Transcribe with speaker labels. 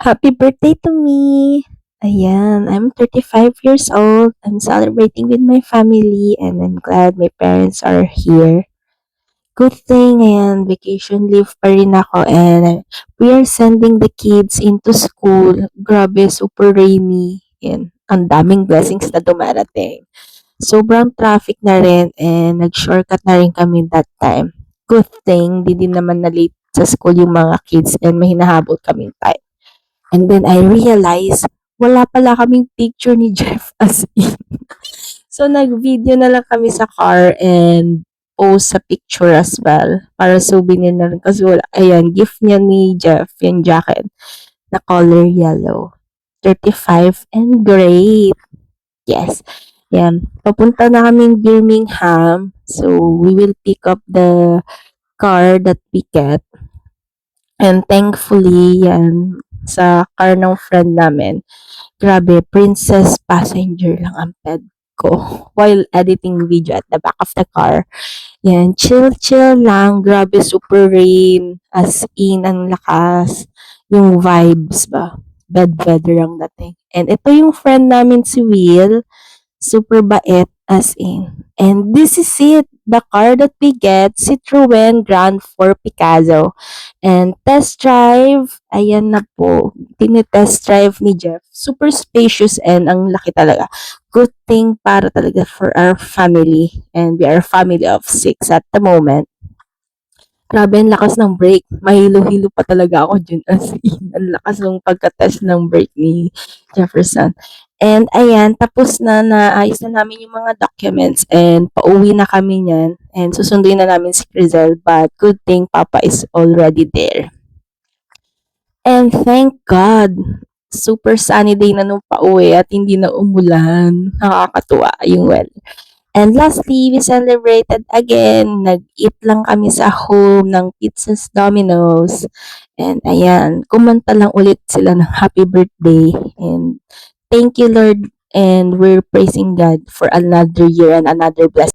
Speaker 1: Happy birthday to me! Ayan, I'm 35 years old. I'm celebrating with my family and I'm glad my parents are here. Good thing, ayan, vacation leave pa rin ako and we are sending the kids into school. Grabe, super rainy. Ayan, ang daming blessings na dumarating. Sobrang traffic na rin and nag-shortcut na rin kami that time. Good thing, di din naman na late sa school yung mga kids and may hinahabol kaming time. And then I realized, wala pala kaming picture ni Jeff as in. So, nag-video na lang kami sa car and post sa picture as well. Para souvenir na rin. Kasi wala, ayan, gift niya ni Jeff, yung jacket na color yellow. 35 and great. Yes. Yan. Papunta na kaming Birmingham. So, we will pick up the car that we get. And thankfully, yan, sa car ng friend namin, grabe, princess passenger lang ang ped ko while editing video at the back of the car. Yan, chill lang. Grabe, super rain. As in, ang lakas. Yung vibes ba? Bad weather ang dating. And ito yung friend namin si Will. Super bait as in. And this is it. The car that we get, Citroen Grand 4 Picasso. And test drive, ayan na po. Tinitest drive ni Jeff. Super spacious and ang laki talaga. Good thing para talaga for our family. And we are a family of 6 at the moment. Grabe, ang lakas ng brake. Mahilo-hilo pa talaga ako dyan as in. Ang lakas ng pagka-test ng brake ni Jefferson. And ayan, tapos na naayos na namin yung mga documents and pauwi na kami niyan. And susunduin na namin si Crizel but good thing Papa is already there. And thank God, super sunny day na nung pauwi at hindi na umulan. Nakakatuwa yung weather. And lastly, we celebrated again. Nag-eat lang kami sa home ng Pizzas Domino's. And ayan, kumanta lang ulit sila ng happy birthday. And thank you, Lord. And we're praising God for another year and another blessing.